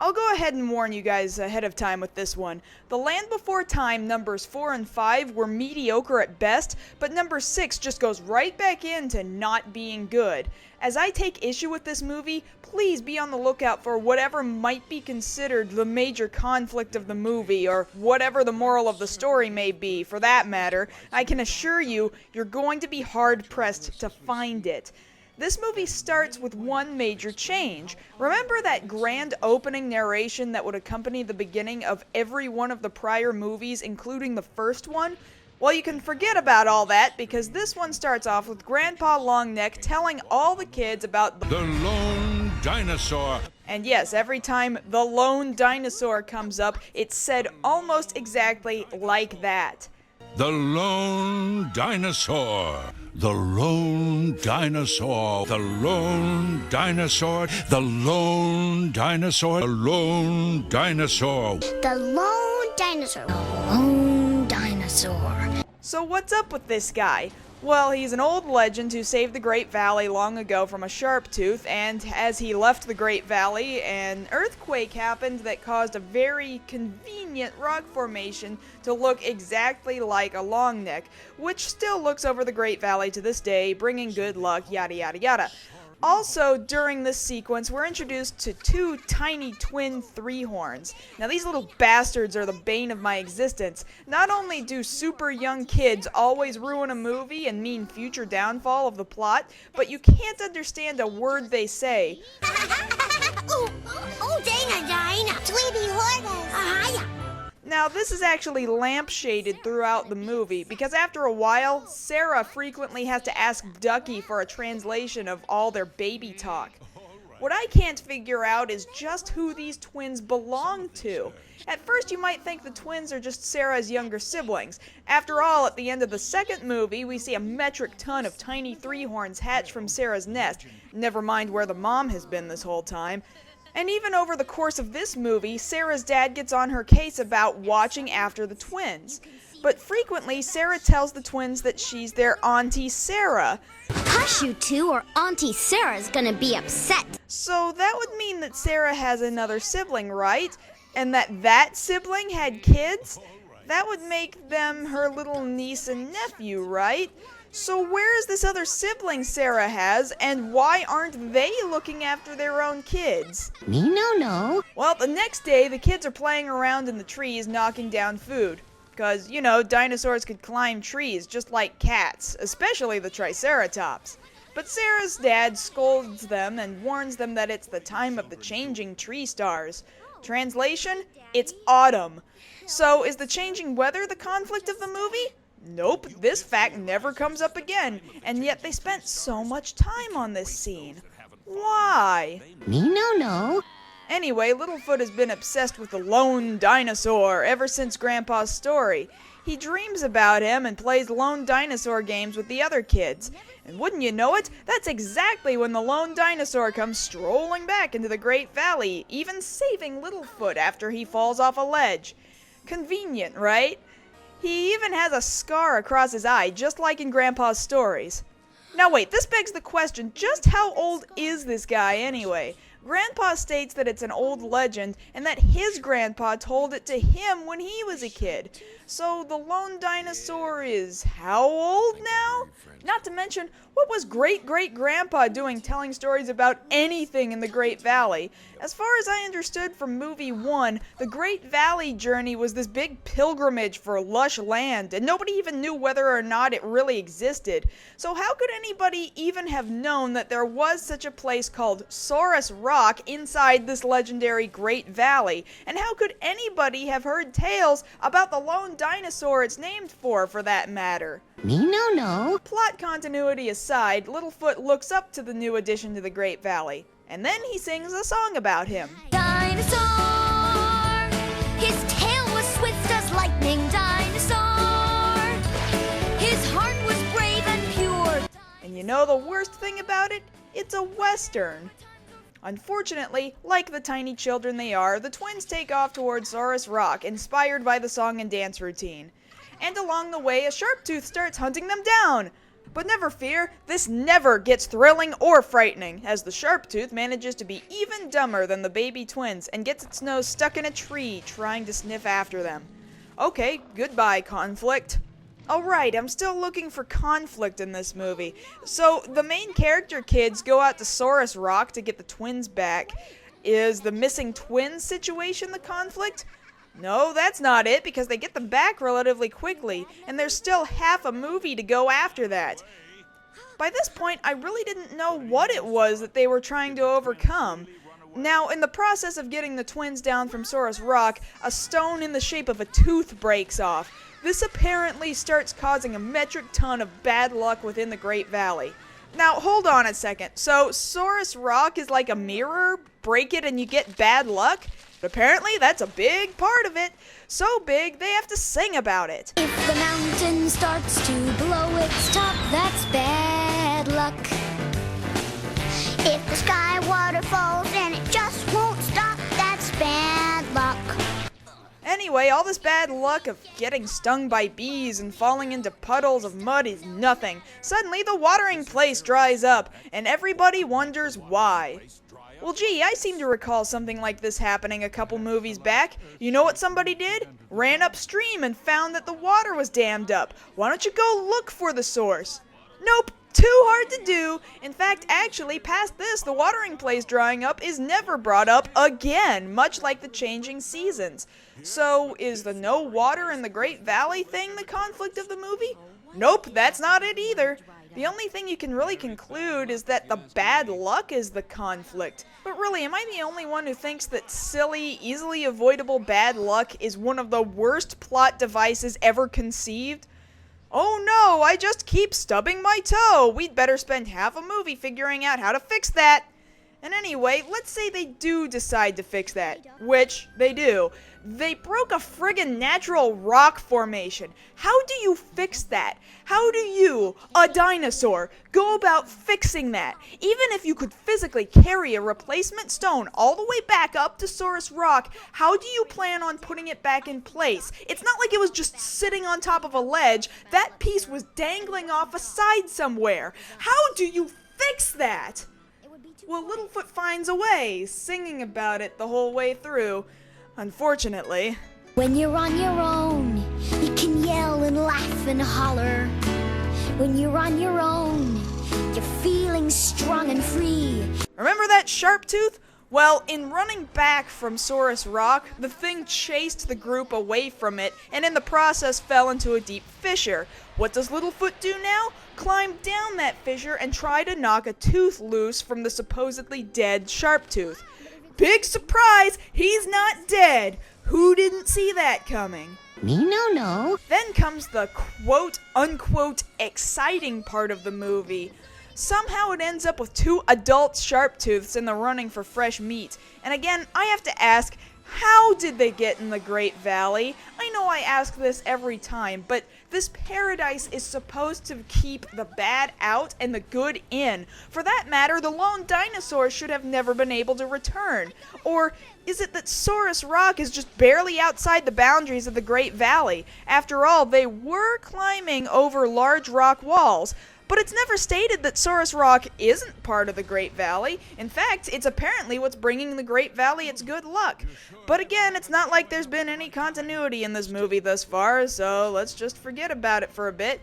I'll go ahead and warn you guys ahead of time with this one. The Land Before Time numbers 4 and 5 were mediocre at best, but number 6 just goes right back into not being good. As I take issue with this movie, please be on the lookout for whatever might be considered the major conflict of the movie, or whatever the moral of the story may be, for that matter. I can assure you, you're going to be hard-pressed to find it. This movie starts with one major change. Remember that grand opening narration that would accompany the beginning of every one of the prior movies, including the first one? Well, you can forget about all that, because this one starts off with Grandpa Longneck telling all the kids about the lone dinosaur. And yes, every time the lone dinosaur comes up, it's said almost exactly like that. The lone dinosaur. The lone dinosaur. The lone dinosaur. The lone dinosaur. The lone dinosaur. The lone dinosaur. The lone dinosaur. So what's up with this guy? Well, he's an old legend who saved the Great Valley long ago from a sharp tooth, and as he left the Great Valley, an earthquake happened that caused a very convenient rock formation to look exactly like a long neck, which still looks over the Great Valley to this day, bringing good luck, yada yada yada. Also, during this sequence, we're introduced to two tiny twin three-horns. Now, these little bastards are the bane of my existence. Not only do super young kids always ruin a movie and mean future downfall of the plot, but you can't understand a word they say. Dana, Tweety Hortus. Now, this is actually lampshaded throughout the movie, because after a while, Sarah frequently has to ask Ducky for a translation of all their baby talk. What I can't figure out is just who these twins belong to. At first, you might think the twins are just Sarah's younger siblings. After all, at the end of the second movie, we see a metric ton of tiny three-horns hatch from Sarah's nest, never mind where the mom has been this whole time. And even over the course of this movie, Sarah's dad gets on her case about watching after the twins. But frequently, Sarah tells the twins that she's their Auntie Sarah. Hush, you two, or Auntie Sarah's gonna be upset. So that would mean that Sarah has another sibling, right? And that sibling had kids? That would make them her little niece and nephew, right? So where is this other sibling Sarah has, and why aren't they looking after their own kids? Me no. Well, the next day, the kids are playing around in the trees knocking down food. Because, you know, dinosaurs could climb trees just like cats, especially the Triceratops. But Sarah's dad scolds them and warns them that it's the time of the changing tree stars. Translation? It's autumn. So is the changing weather the conflict of the movie? Nope, this fact never comes up again, and yet they spent so much time on this scene. Why? Me no. Anyway, Littlefoot has been obsessed with the lone dinosaur ever since Grandpa's story. He dreams about him and plays lone dinosaur games with the other kids. And wouldn't you know it, that's exactly when the lone dinosaur comes strolling back into the Great Valley, even saving Littlefoot after he falls off a ledge. Convenient, right? He even has a scar across his eye, just like in Grandpa's stories. Now wait, this begs the question, just how old is this guy anyway? Grandpa states that it's an old legend, and that his grandpa told it to him when he was a kid. So the lone dinosaur is how old now? Not to mention, what was great-great-grandpa doing telling stories about anything in the Great Valley? As far as I understood from movie 1, the Great Valley journey was this big pilgrimage for lush land, and nobody even knew whether or not it really existed. So how could anybody even have known that there was such a place called Saurus Rock inside this legendary Great Valley? And how could anybody have heard tales about the lone dinosaur it's named for that matter? Me no. Plot continuity aside, Littlefoot looks up to the new addition to the Great Valley, and then he sings a song about him. Dinosaur, his tail was swift as lightning. Dinosaur, his heart was brave and pure. And you know the worst thing about it? It's a Western. Unfortunately, like the tiny children they are, the twins take off towards Saurus Rock, inspired by the song and dance routine. And along the way, a sharp tooth starts hunting them down. But never fear, this never gets thrilling or frightening, as the Sharptooth manages to be even dumber than the baby twins and gets its nose stuck in a tree trying to sniff after them. Okay, goodbye, conflict. Alright, I'm still looking for conflict in this movie. So, the main character kids go out to Saurus Rock to get the twins back. Is the missing twins situation the conflict? No, that's not it, because they get them back relatively quickly, and there's still half a movie to go after that. By this point, I really didn't know what it was that they were trying to overcome. Now, in the process of getting the twins down from Saurus Rock, a stone in the shape of a tooth breaks off. This apparently starts causing a metric ton of bad luck within the Great Valley. Now, hold on a second. So, Saurus Rock is like a mirror? Break it and you get bad luck? Apparently, that's a big part of it. So big, they have to sing about it. If the mountain starts to blow its top, that's bad luck. If the sky water falls and it just won't stop, that's bad luck. Anyway, all this bad luck of getting stung by bees and falling into puddles of mud is nothing. Suddenly, the watering place dries up, and everybody wonders why. Well, gee, I seem to recall something like this happening a couple movies back. You know what somebody did? Ran upstream and found that the water was dammed up. Why don't you go look for the source? Nope, too hard to do. In fact, actually, past this, the watering place drying up is never brought up again, much like the changing seasons. So, is the no water in the Great Valley thing the conflict of the movie? Nope, that's not it either. The only thing you can really conclude is that the bad luck is the conflict. But really, am I the only one who thinks that silly, easily avoidable bad luck is one of the worst plot devices ever conceived? Oh no, I just keep stubbing my toe. We'd better spend half a movie figuring out how to fix that. And anyway, let's say they do decide to fix that, which they do. They broke a friggin' natural rock formation. How do you fix that? How do you, a dinosaur, go about fixing that? Even if you could physically carry a replacement stone all the way back up to Saurus Rock, how do you plan on putting it back in place? It's not like it was just sitting on top of a ledge. That piece was dangling off a side somewhere. How do you fix that? Well, Littlefoot finds a way, singing about it the whole way through. Unfortunately. When you're on your own, you can yell and laugh and holler. When you're on your own, you're feeling strong and free. Remember that Sharptooth? Well, in running back from Saurus Rock, the thing chased the group away from it, and in the process fell into a deep fissure. What does Littlefoot do now? Climb down that fissure and try to knock a tooth loose from the supposedly dead Sharptooth. Big surprise, he's not dead. Who didn't see that coming? Me no. Then comes the quote-unquote exciting part of the movie. Somehow it ends up with 2 adult Sharptooths in the running for fresh meat. And again, I have to ask, how did they get in the Great Valley? I know I ask this every time, but this paradise is supposed to keep the bad out and the good in. For that matter, the lone dinosaurs should have never been able to return. Or is it that Saurus Rock is just barely outside the boundaries of the Great Valley? After all, they were climbing over large rock walls. But it's never stated that Saurus Rock isn't part of the Great Valley. In fact, it's apparently what's bringing the Great Valley its good luck. But again, it's not like there's been any continuity in this movie thus far, so let's just forget about it for a bit.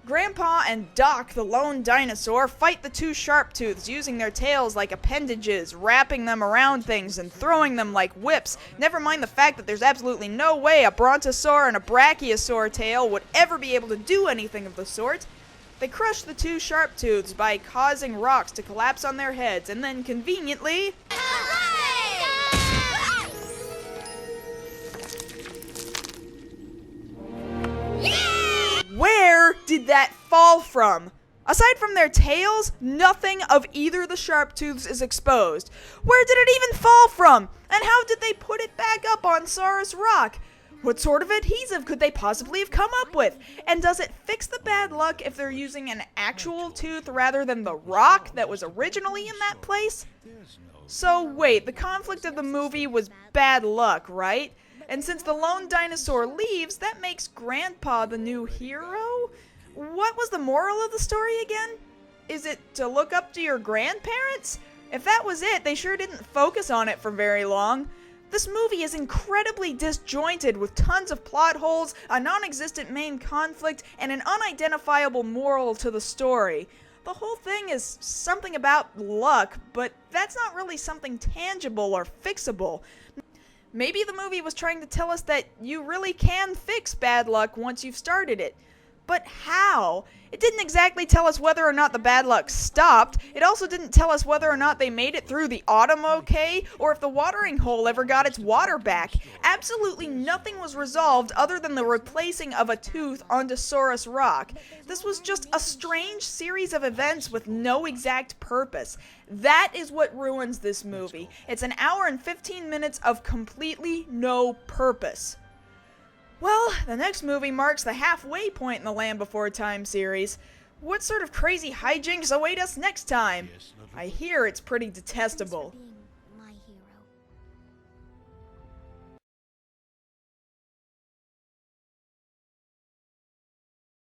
Grandpa and Doc, the lone dinosaur, fight the 2 Sharptooths using their tails like appendages, wrapping them around things and throwing them like whips. Never mind the fact that there's absolutely no way a brontosaur and a brachiosaur tail would ever be able to do anything of the sort. They crush the 2 Sharptooths by causing rocks to collapse on their heads, and then conveniently... Where did that fall from? Aside from their tails, nothing of either the Sharptooths is exposed. Where did it even fall from? And how did they put it back up on Saurus Rock? What sort of adhesive could they possibly have come up with? And does it fix the bad luck if they're using an actual tooth rather than the rock that was originally in that place? So wait, the conflict of the movie was bad luck, right? And since the lone dinosaur leaves, that makes Grandpa the new hero? What was the moral of the story again? Is it to look up to your grandparents? If that was it, they sure didn't focus on it for very long. This movie is incredibly disjointed with tons of plot holes, a non-existent main conflict, and an unidentifiable moral to the story. The whole thing is something about luck, but that's not really something tangible or fixable. Maybe the movie was trying to tell us that you really can fix bad luck once you've started it. But how? It didn't exactly tell us whether or not the bad luck stopped. It also didn't tell us whether or not they made it through the autumn okay, or if the watering hole ever got its water back. Absolutely nothing was resolved other than the replacing of a tooth onto Saurus Rock. This was just a strange series of events with no exact purpose. That is what ruins this movie. It's an hour and 15 minutes of completely no purpose. Well, the next movie marks the halfway point in the Land Before Time series. What sort of crazy hijinks await us next time? I hear it's pretty detestable.